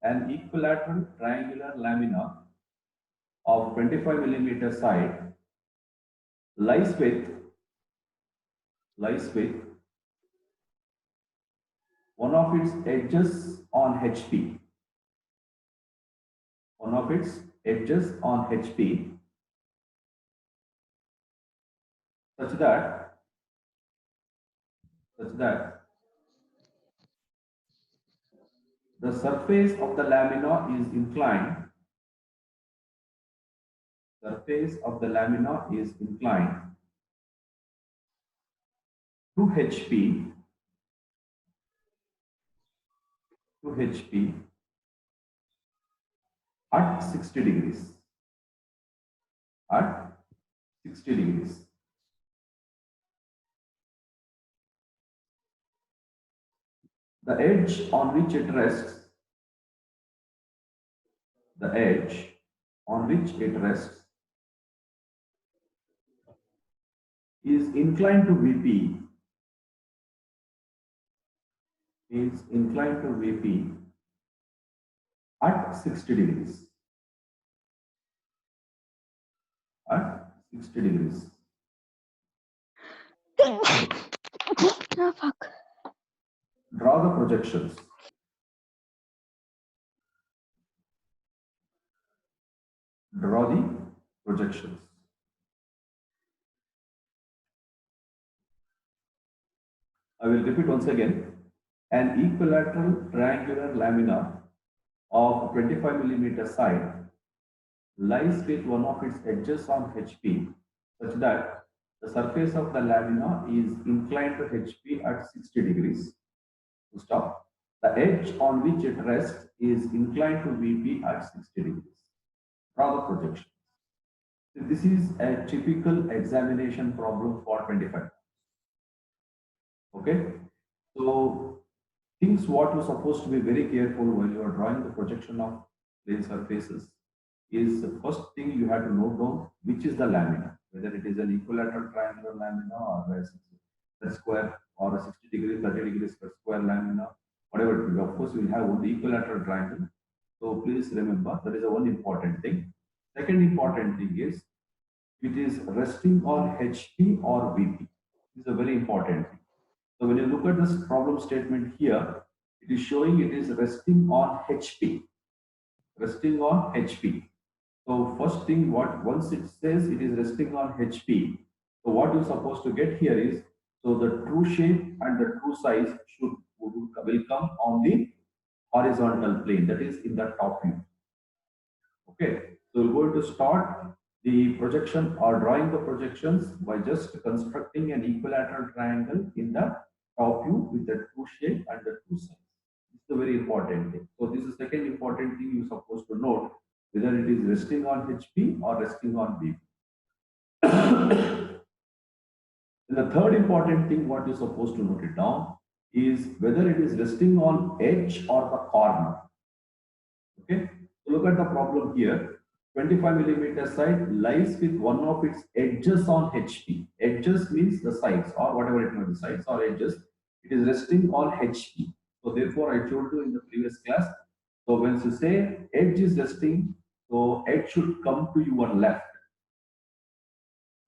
an equilateral triangular lamina of 25 millimeter side lies with one of its edges on HP. One of its edges on HP such that the surface of the lamina is inclined. Surface of the lamina is inclined to HP at 60 degrees. At 60 degrees. The edge on which it rests, is inclined to VP, at 60 degrees. At 60 degrees. Oh, fuck. Draw the projections. Draw the projections. I will repeat once again. An equilateral triangular lamina of 25 millimeter side lies with one of its edges on HP such that the surface of the lamina is inclined to HP at 60 degrees. Stop. The edge on which it rests is inclined to VP at 60 degrees. Draw the projection. So this is a typical examination problem for 25. Okay. So things what you're supposed to be very careful when you are drawing the projection of plane surfaces is the first thing you have to note down which is the lamina, whether it is an equilateral triangular lamina or a square or a 60 degrees, 30 degrees per square lamina, whatever it is. Of course, you will have only equilateral triangle. So please remember that is the one important thing. Second important thing is it is resting on HP or VP. This is a very important thing. So when you look at this problem statement here, it is showing it is resting on HP. Resting on HP. So first thing, once it says it is resting on HP, so what you're supposed to get here is, so the true shape and the true size will come on the horizontal plane, that is in the top view. Okay, so we're going to start the projection or drawing the projections by just constructing an equilateral triangle in the top view with the true shape and the true size. This is a very important thing. So this is the second important thing you're supposed to note, whether it is resting on HP or resting on BP. The third important thing what you're supposed to note it down is whether it is resting on edge or the corner. Okay, so look at the problem here. 25 millimeter side lies with one of its edges on HP. Edges means the sides or whatever it may be, sides or edges. It is resting on HP. So therefore, I told you in the previous class. So when you say edge is resting, so edge should come to your left.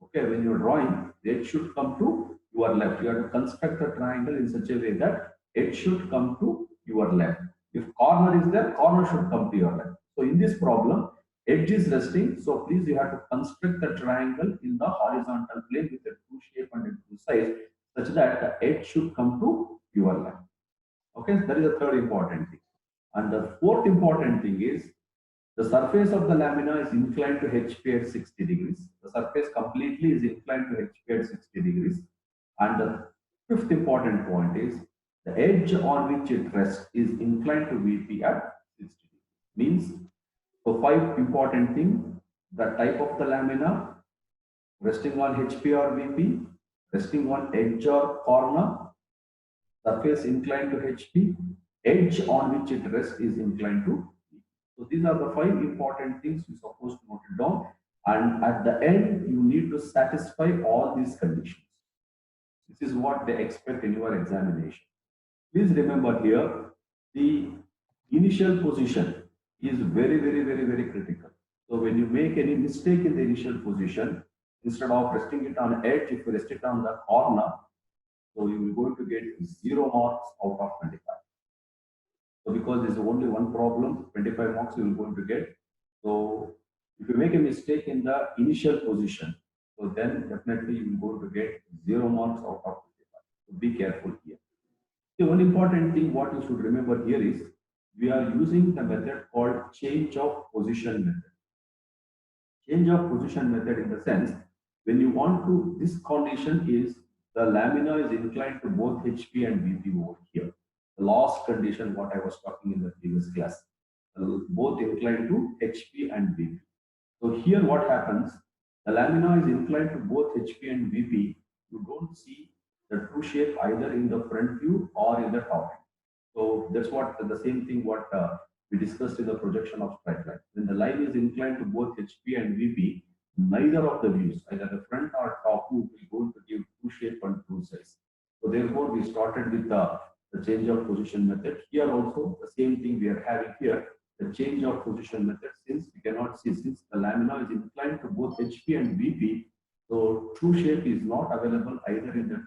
Okay, when you're drawing, the edge should come to your left. You have to construct a triangle in such a way that edge should come to your left. If corner is there, corner should come to your left. So in this problem, edge is resting. So please, you have to construct the triangle in the horizontal plane with a true shape and a true size, such that the edge should come to your left. Okay, that is the third important thing. And the fourth important thing is the surface of the lamina is inclined to HP at 60 degrees. The surface completely is inclined to HP at 60 degrees. And the fifth important point is the edge on which it rests is inclined to VP at 60 degrees. Means, so five important things: the type of the lamina, resting on HP or VP, resting on edge or corner, surface inclined to HP, edge on which it rests is inclined to VP. So these are the five important things you're supposed to note it down. And at the end, you need to satisfy all these conditions. This is what they expect in your examination. Please remember here, the initial position is very, very, very, very critical. So when you make any mistake in the initial position, instead of resting it on edge, if you rest it on the corner, so you will going to get 0 marks out of 25. So because there's only one problem, 25 marks you will going to get. So if you make a mistake in the initial position, so then definitely you will going to get 0 marks out of 25. So be careful here. The one important thing what you should remember here is we are using the method called change of position method. Change of position method in the sense when you want to, this condition is the lamina is inclined to both HP and VP over here. The last condition what I was talking in the previous class, both inclined to HP and VP. So here what happens, the lamina is inclined to both HP and VP. You don't see the true shape either in the front view or in the top view. So that's what the same thing what we discussed in the projection of straight line. When the line is inclined to both HP and VP, neither of the views, either the front or top view, will going to give true shape and true size. So therefore, we started with the change of position method. Here also, the same thing we are having here, the change of position method, since we cannot see, since the lamina is inclined to both HP and VP, so true shape is not available either in the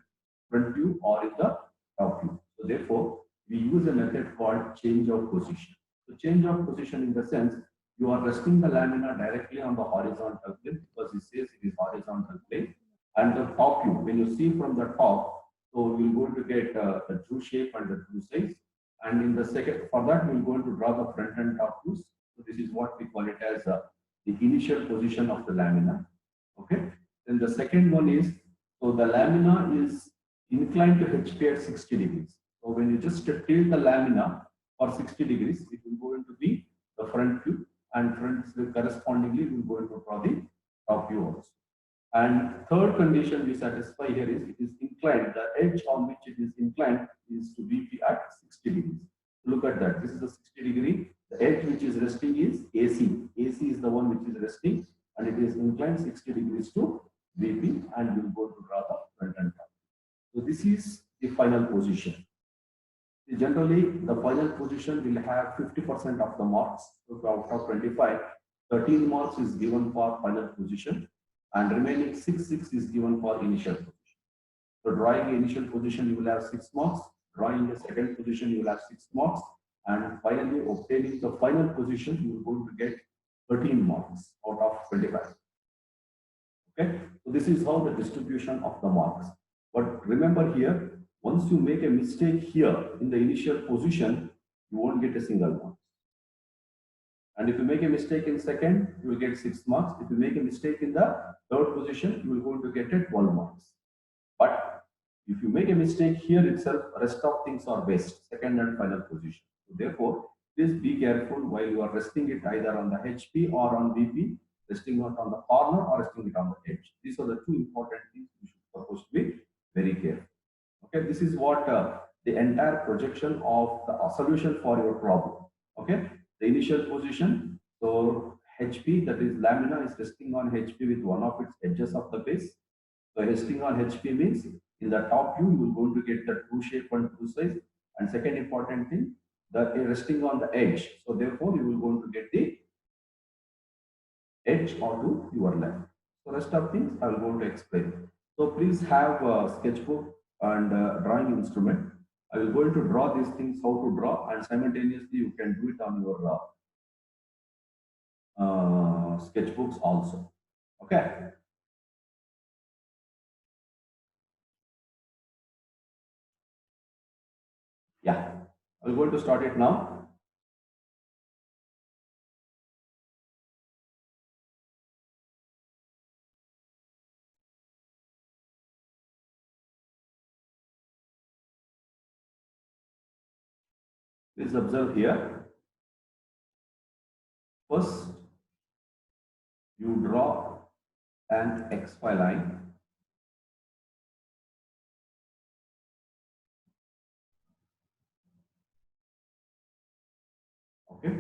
front view or in the top view. So therefore, we use a method called change of position. So change of position in the sense you are resting the lamina directly on the horizontal plane because it says it is horizontal plane. And the top view, when you see from the top, so you're going to get the true shape and the true size. And in the second, for that, we're going to draw the front and top views. So this is what we call it as the initial position of the lamina. Okay. Then the second one is, so the lamina is inclined to HP at 60 degrees. So when you just tilt the lamina for 60 degrees, it will go into be the front view, and front correspondingly we will go into draw the top view also. And third condition we satisfy here is it is inclined. The edge on which it is inclined is to VP at 60 degrees. Look at that. This is a 60 degree. The edge which is resting is AC. AC is the one which is resting, and it is inclined 60 degrees to VP, and we will go to draw the front and top. So this is the final position. Generally, the final position will have 50% of the marks. So out of 25, 13 marks is given for final position, and remaining 6 is given for initial position. So drawing the initial position, you will have 6 marks. Drawing the second position, you will have 6 marks. And finally, obtaining the final position, you are going to get 13 marks out of 25. Okay, so this is how the distribution of the marks. But remember here, once you make a mistake here in the initial position, you won't get a single mark. And if you make a mistake in second, you will get 6 marks. If you make a mistake in the third position, you will going to get it 12 marks. But if you make a mistake here itself, rest of things are best, second and final position. So therefore, please be careful while you are resting it either on the HP or on VP, resting it on the corner or resting it on the edge. These are the two important things you should supposed to be very careful. Okay, this is what the entire projection of the solution for your problem. Okay, the initial position. So HP, that is lamina, is resting on HP with one of its edges of the base. So resting on HP means in the top view, you are going to get the true shape and true size. And second important thing, that resting on the edge. So therefore, you will going to get the edge or to your left. So rest of things I will going to explain. So please have a sketchbook and drawing instrument. I will going to draw these things how to draw, and simultaneously you can do it on your sketchbooks also. Okay. Yeah, I'm going to start it now. Please observe here. First, you draw an XY line. Okay.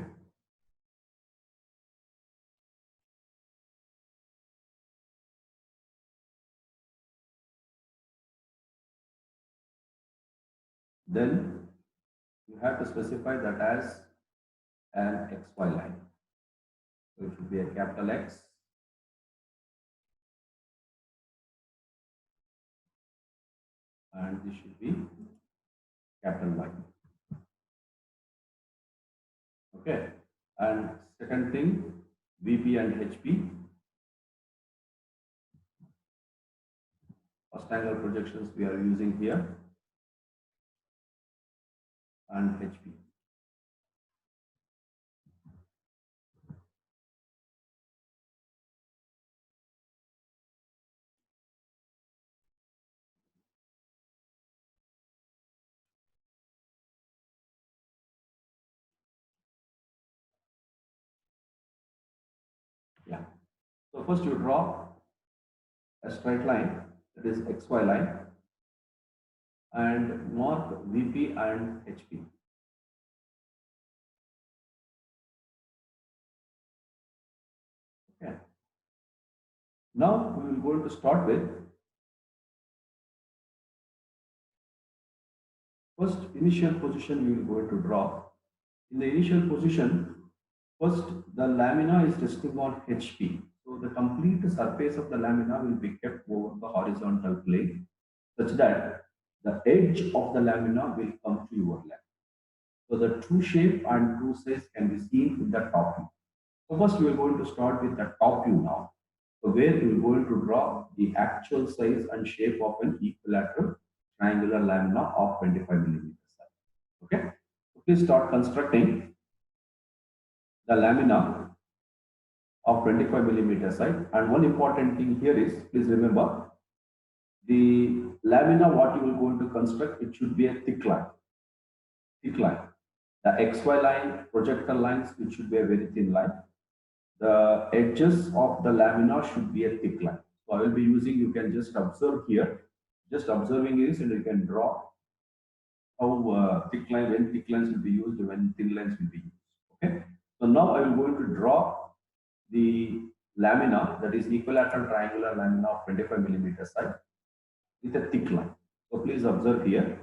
Then you have to specify that as an XY line. So it should be a capital X and this should be capital Y. Okay. And second thing, VP and HP. First angle projections we are using here and HP. Yeah. So first you draw a straight line, that is XY line, and mark VP and HP. Okay. Now we will going to start with first initial position you will going to draw. In the initial position, first the lamina is resting on HP. So the complete surface of the lamina will be kept over the horizontal plane such that the edge of the lamina will come to your left. So the true shape and true size can be seen in the top view. So first we are going to start with the top view now. So where we are going to draw the actual size and shape of an equilateral triangular lamina of 25 millimeters. Okay. So please start constructing the lamina of 25 millimeter side. And one important thing here is, please remember, the lamina what you will going to construct, it should be a thick line. Thick line. The XY line, projector lines, it should be a very thin line. The edges of the lamina should be a thick line. So I will be using, you can just observe here, just observing this and you can draw how thick line, when thick lines will be used, when thin lines will be used. Okay. So now I am going to draw the lamina, that is equilateral triangular lamina of 25 millimeter side with a thick line. So please observe here.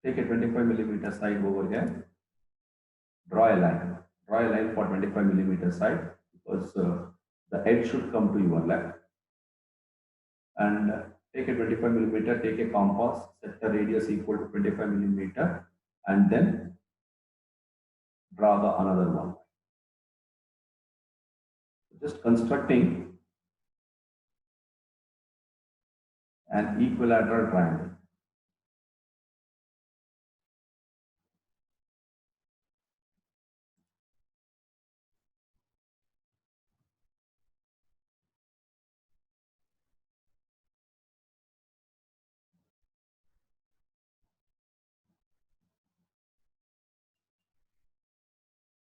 Take a 25 millimeter side over here. Draw a line. Draw a line for 25 millimeter side because the edge should come to your left. And take a 25 millimeter, take a compass, set the radius equal to 25 millimeter, and then draw the another one. Just constructing an equilateral triangle.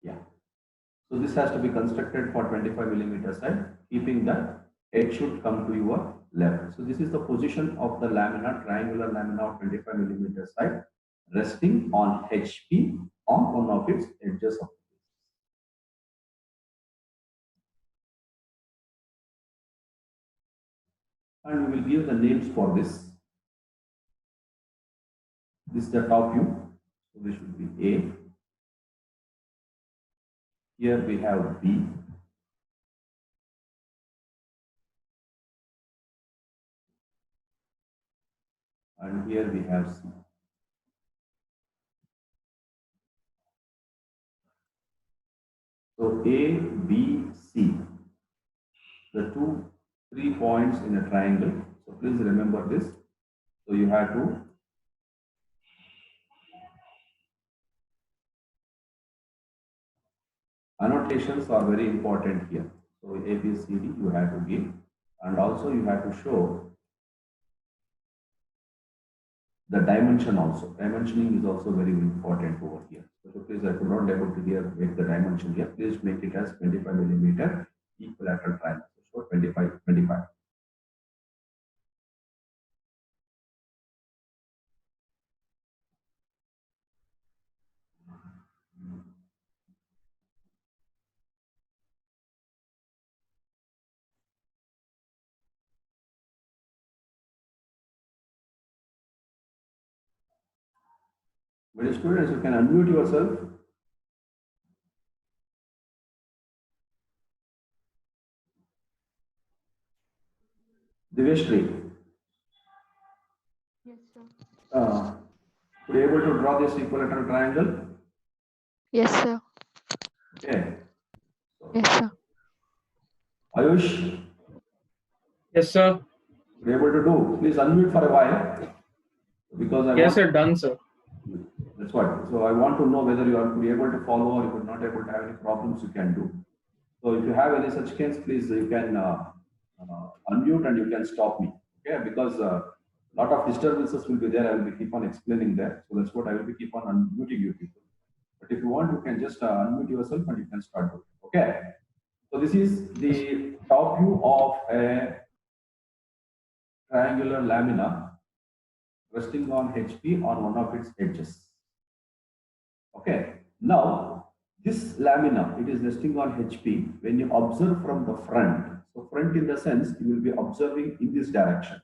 Yeah. So this has to be constructed for 25 millimeter side, keeping that edge should come to your left. So this is the position of the lamina, triangular lamina of 25 millimeter side, resting on HP on one of its edges of the face. And we will give the names for this. This is the top view. So this should be A. Here we have B. And here we have C. So A, B, C, the two, 3 points in a triangle. So please remember this. So you have to annotations are very important here. So A, B, C, D you have to give, and also you have to show the dimension also. Dimensioning is also very important over here. So please, I could not able to here make the dimension here. Please make it as 25 millimeter equilateral triangle. So 25, 25. Many students, you can unmute yourself. Diveshri, Yes, sir. could you able to draw this equilateral triangle? Yes, sir. Okay. Yes, So, sir. Ayush, Yes, sir. could you able to do? Please unmute for a while because I Yes, want. sir. Done, sir. That's what. So I want to know whether you are could be able to follow or you could not able to have any problems you can do. So if you have any such case, please you can unmute and you can stop me. Okay, because a lot of disturbances will be there. I will be keep on explaining that. So that's what I will be keep on unmuting you people. But if you want, you can just unmute yourself and you can start doing. Okay. So this is Yes. the top view of a triangular lamina resting on HP on one of its edges. Okay. Now, this lamina, it is resting on HP. When you observe from the front, so front in the sense, you will be observing in this direction.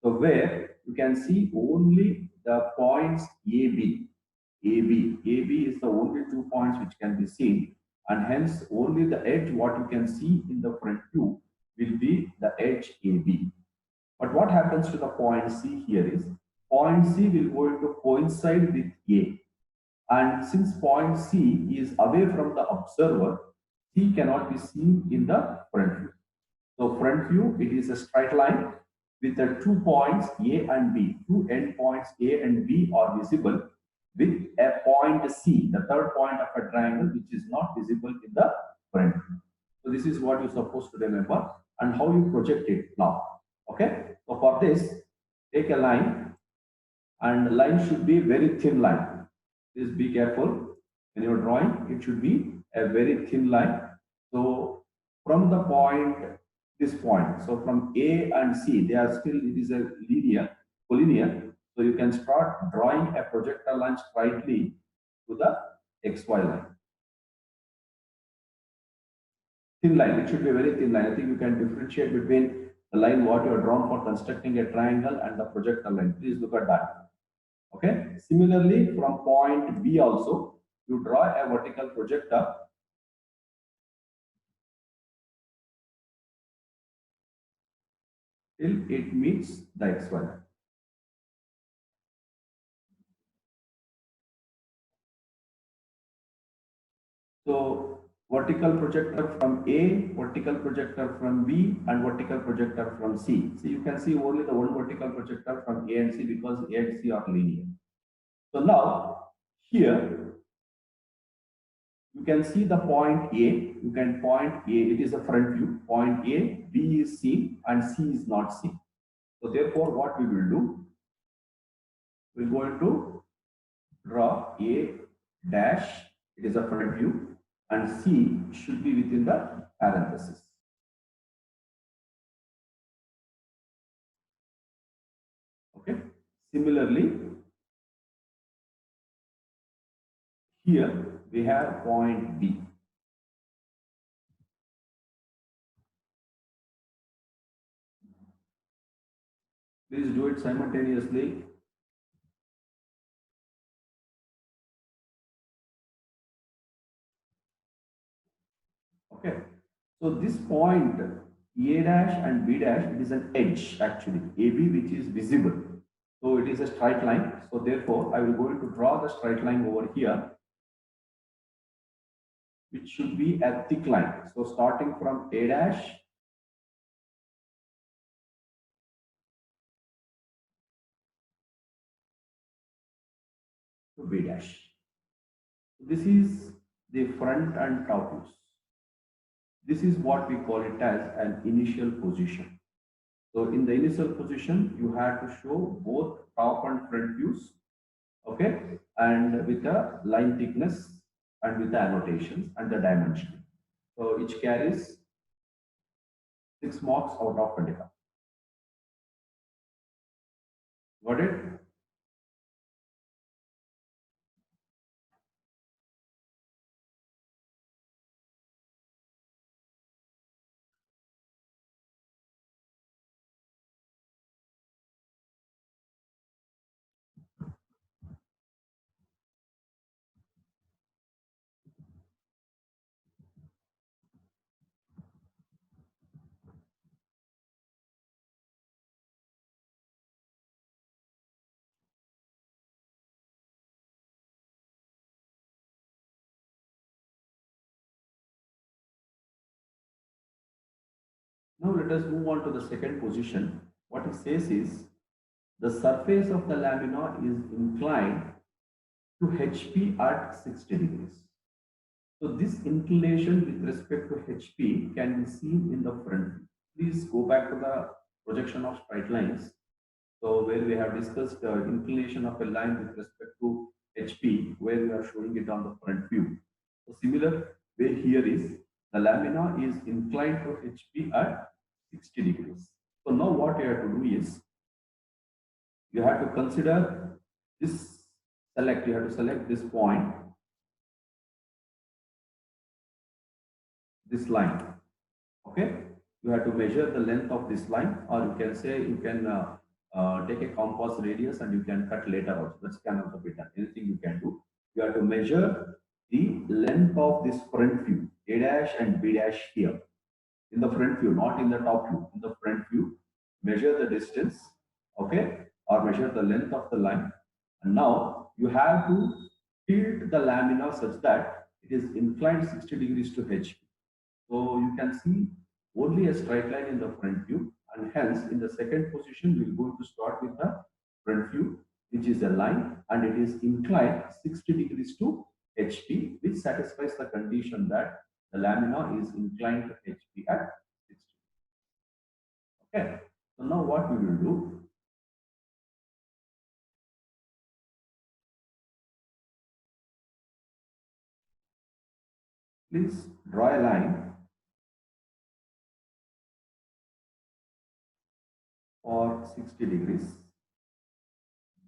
So where you can see only the points AB. AB is the only 2 points which can be seen, and hence only the edge what you can see in the front view will be the edge AB. But what happens to the point C here is point C will go to coincide with A. And since point C is away from the observer, C cannot be seen in the front view. So front view, it is a straight line with the 2 points A and B. Two endpoints A and B are visible with a point C, the third point of a triangle, which is not visible in the front view. So this is what you're supposed to remember and how you project it now. Okay. So for this, take a line, and the line should be very thin line. Please be careful when you're drawing. It should be a very thin line. So from the point, this point, so from A and C, they are still, it is a linear, collinear. So you can start drawing a projectile line straightly to the XY line. Thin line, it should be a very thin line. I think you can differentiate between the line what you are drawn for constructing a triangle and the projectile line. Please look at that. Okay. Similarly, from point B also, you draw a vertical projector till it meets the XY line. So vertical projector from A, vertical projector from B, and vertical projector from C. So you can see only the one vertical projector from A and C because A and C are linear. So now here you can see the point A. You can point A. It is a front view. Point A, B is seen, and C is not seen. So therefore, what we will do, we're going to draw A dash, it is a front view, and C should be within the parenthesis. Okay. Similarly, here we have point B. Please do it simultaneously. Okay. So this point A dash and B dash, it is an edge actually. AB which is visible. So it is a straight line. So therefore, I will going to draw the straight line over here, which should be a thick line. So starting from A dash to B dash. This is the front and top views. This is what we call it as an initial position. So in the initial position, you have to show both top and front views, okay, and with the line thickness and with the annotations and the dimension. So each carries 6 marks out of 25. Got it? Now let us move on to the second position. What it says is the surface of the lamina is inclined to HP at 60 degrees. So this inclination with respect to HP can be seen in the front view. Please go back to the projection of straight lines. So where we have discussed inclination of a line with respect to HP, where we are showing it on the front view. So similar way here is the lamina is inclined to HP at 60 degrees. So now what you have to do is you have to consider this you have to select this point, this line. Okay, you have to measure the length of this line, or you can say you can take a compass radius and you can cut later also. That's can also be done. Anything you can do. You have to measure the length of this front view, A dash and B dash here. In the front view, not in the top view. In the front view, measure the distance, okay, or measure the length of the line. And now you have to tilt the lamina such that it is inclined 60 degrees to HP. So you can see only a straight line in the front view, and hence in the second position we are going to start with the front view, which is a line and it is inclined 60 degrees to HP, which satisfies the condition that the lamina is inclined to HP at 60. Okay. So now what we will do, please draw a line for 60 degrees.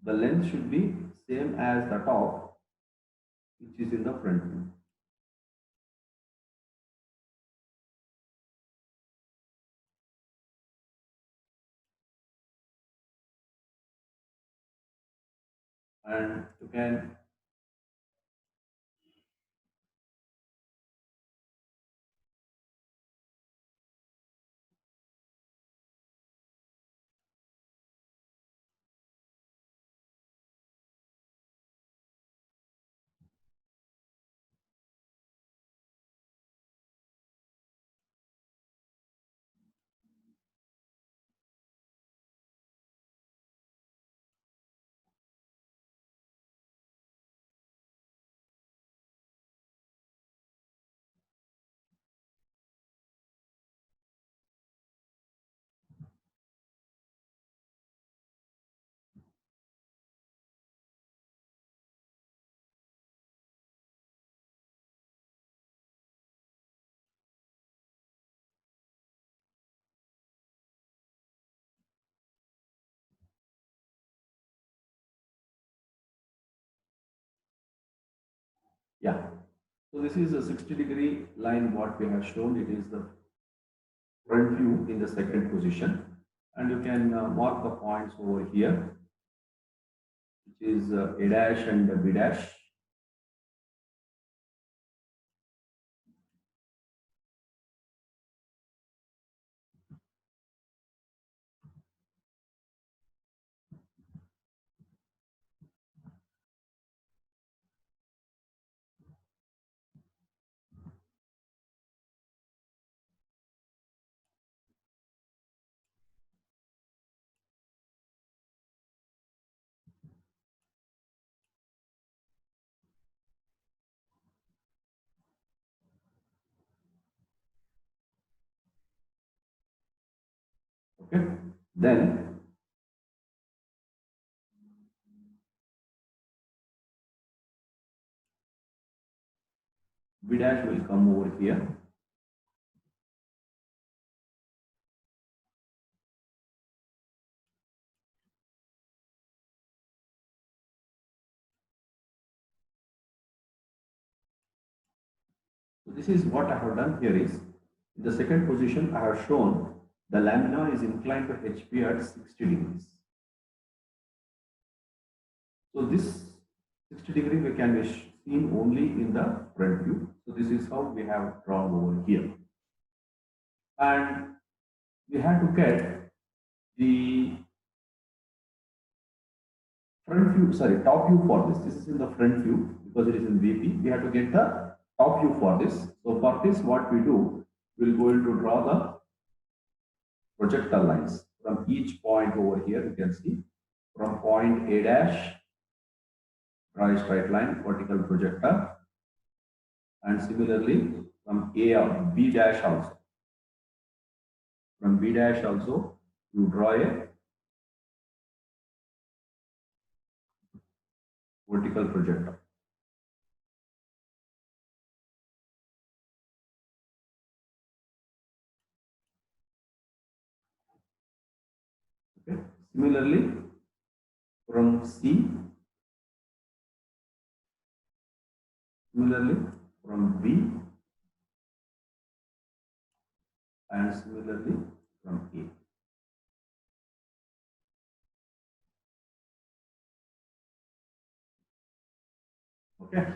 The length should be same as the top, which is in the front view. And you can yeah. So this is a 60-degree line what we have shown. It is the front view in the second position. And you can mark the points over here, which is A dash and B dash. Okay. Then B dash will come over here. So this is what I have done here is, in the second position, I have shown the lamina is inclined to HP at 60 degrees. So this 60 degree we can be seen only in the front view. So this is how we have drawn over here. And we have to get the front view, sorry, top view for this. This is in the front view because it is in VP. We have to get the top view for this. So for this, what we do, we'll go into draw the projectile lines from each point over here. You can see from point A dash, draw a straight line, vertical projector, and similarly from A or B dash also. From B dash also, you draw a vertical projector. Okay. Similarly, from C, similarly from B, and similarly from A. Okay.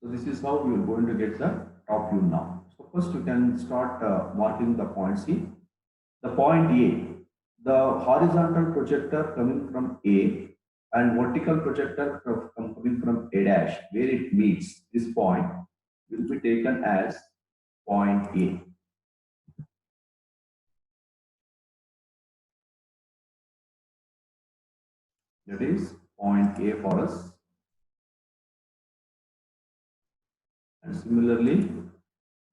So this is how we are going to get the top view now. So first you can start marking the point C. The point A, the horizontal projector coming from A and vertical projector coming from A dash, where it meets this point, will be taken as point A. That is point A for us. And similarly,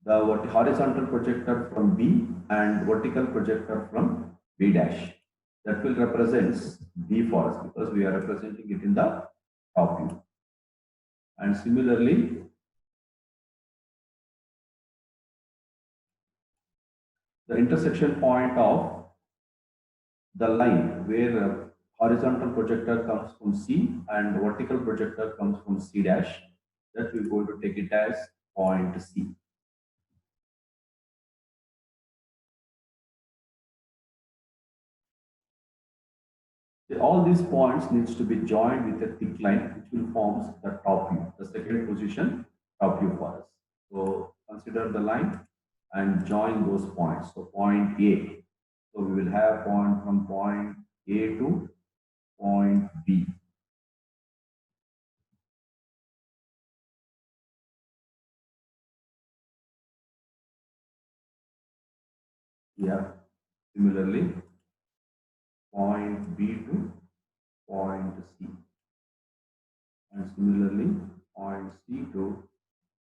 the horizontal projector from B and vertical projector from B dash. That will represent B for us because we are representing it in the top view. And similarly, the intersection point of the line where horizontal projector comes from C and vertical projector comes from C dash, that we're going to take it as point C. All these points needs to be joined with a thick line which will form the top view, the second position top view for us. So consider the line and join those points. So point A. So we will have point from point A to point B. Here, similarly, point B to point C. And similarly, point C to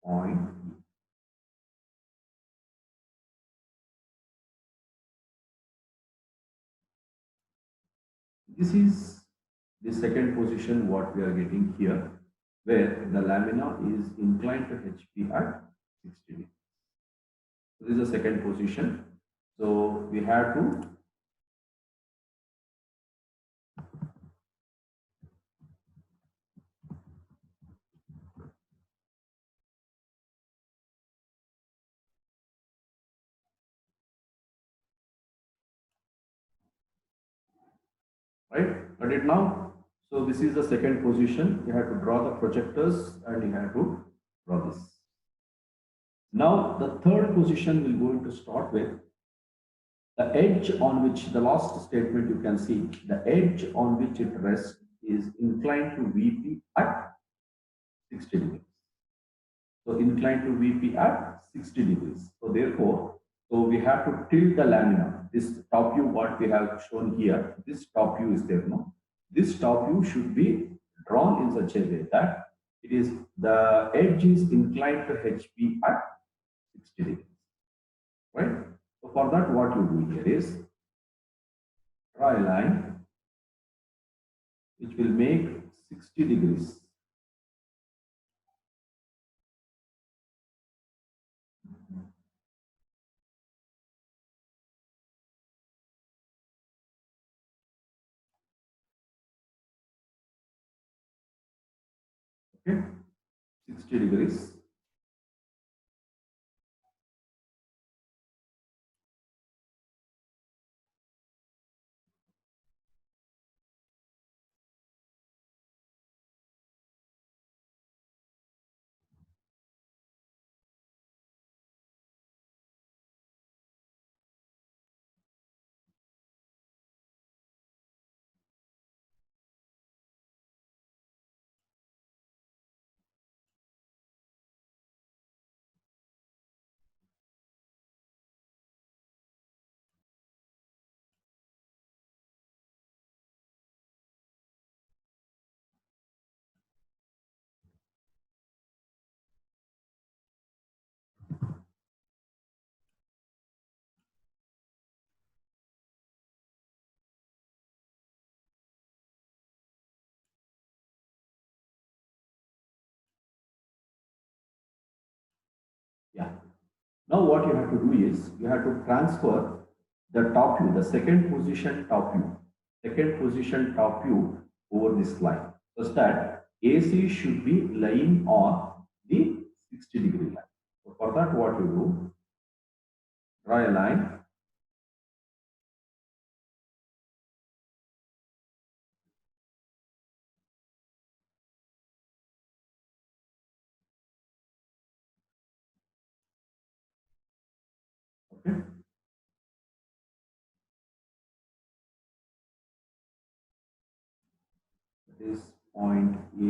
point E. This is the second position what we are getting here, where the lamina is inclined to HP at 60 degrees. So this is the second position. So we have to right cut it now. So this is the second position. You have to draw the projectors and you have to draw this. Now the third position will going to start with the edge on which the last statement you can see the edge on which it rests is inclined to VP at 60 degrees. So inclined to VP at 60 degrees. So therefore, so we have to tilt the lamina. This top view what we have shown here, this top view is there now. This top view should be drawn in such a way that it is the edge is inclined to HP at 60 degrees. Right? So for that, what you do here is draw a line which will make 60 degrees. Okay, 60 degrees. Now what you have to do is you have to transfer the top view, the second position top view over this line, such that AC should be lying on the 60-degree line. So for that, what you do, draw a line. Okay. That is point A.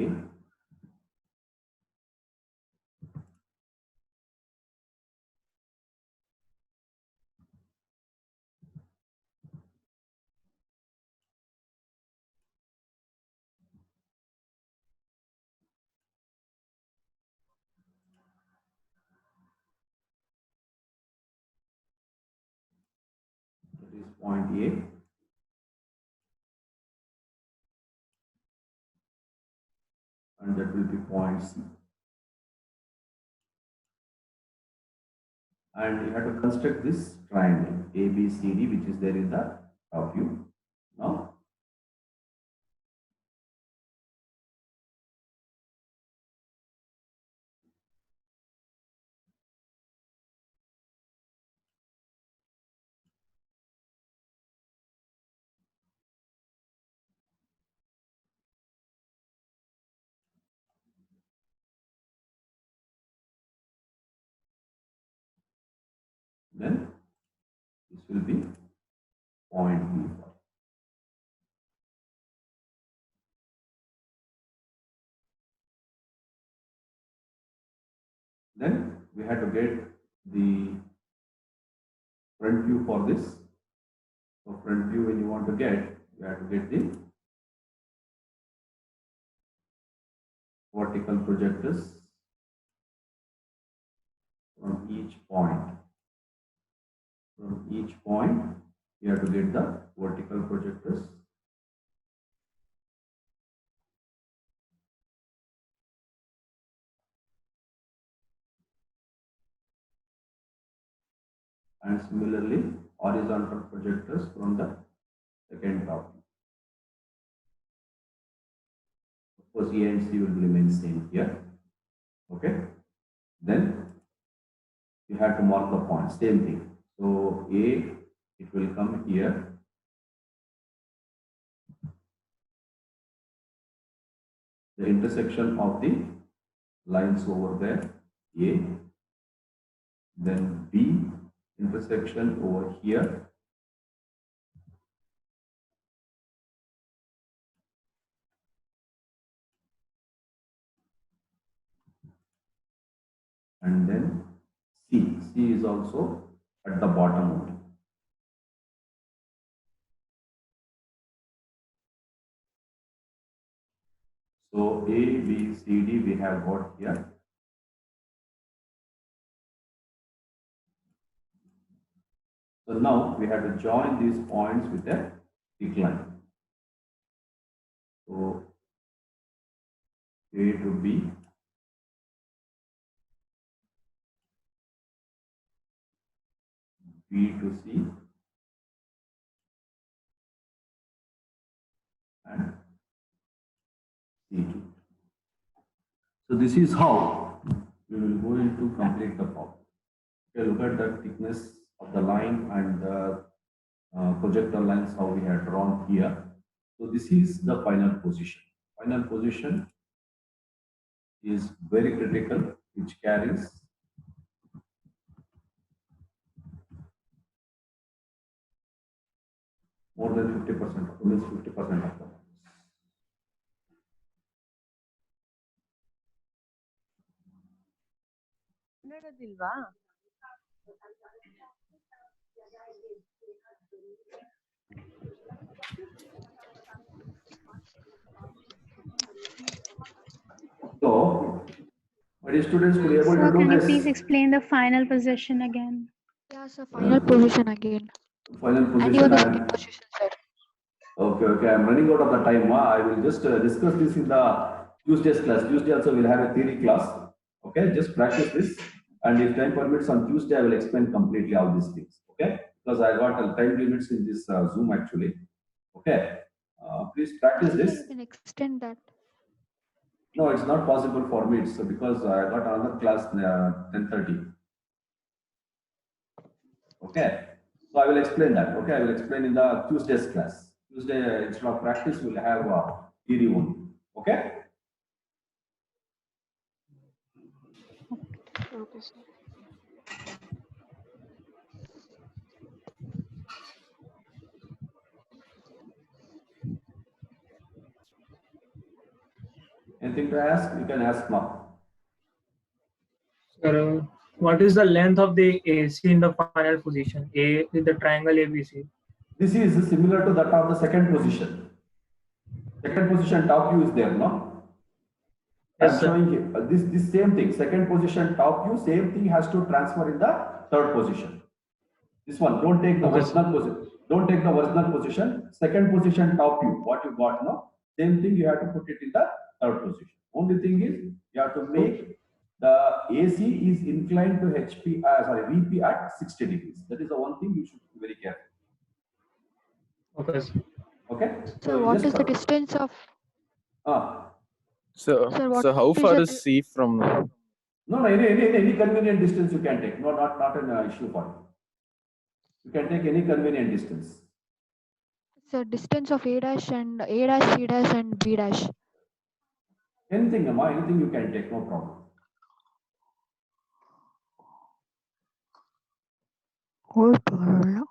That is point A. And that will be point C. And you have to construct this triangle ABCD, which is there in the top view. Now, then this will be point B. Then we have to get the front view for this. So front view, when you want to get, you have to get the vertical projectors from each point. From each point, you have to get the vertical projectors. And similarly, horizontal projectors from the second top. Of course, A and C will remain same here. Okay. Then you have to mark the point, same thing. So A, it will come here. The intersection of the lines over there, A, then B, intersection over here, and then C. C is also at the bottom only. So A, B, C, D we have got here. So now we have to join these points with a decline. So A to B, B to C, and C to. So this is how we will go into complete the problem. Okay, look at the thickness of the line and the projector lines how we have drawn here. So this is the final position. Final position is very critical, which carries more than 50% of means 50% of the. So, my dear students will be able Sir, to can do you please this. explain the final position again? Yeah, sir. Final position again. Final And even position the second and position, sir. okay. I'm running out of the time. I will just discuss this in the Tuesday's class. Tuesday also we'll have a theory class. Okay, just practice this And if time permits on Tuesday, I will explain completely all these things. Okay? Because I got time limits in this Zoom actually. Okay? Please practice Tuesday you this. can extend that. No, it's not possible for me. It's because I got another class 10:30. Okay? So I will explain that. Okay? I will explain in the Tuesday's class. Tuesday, instead of practice, we'll have theory only. Okay? Okay, sir. Anything to ask? You can ask now. Sir, what is the length of the AC in the final position? A with the triangle ABC. This is similar to that of the second position. Second position top view is there, no? Yes, I'm sir. showing you this same thing. Second position top view, same thing has to transfer in the third position. This one, don't take the Okay, sir. original position. Don't take the original position. Second position top view, what you got now, same thing you have to put it in the third position. Only thing is you have to make the AC is inclined to VP at 60 degrees. That is the one thing you should be very careful. Okay, sir. Okay. So you what just is the distance of? So, Sir, what so how is far the is C from now? No, any convenient distance you can take. No, not an issue for you. You can take any convenient distance. distance of A dash and A dash, C dash and B dash? Anything, Amma, anything you can take, no problem. Hold on.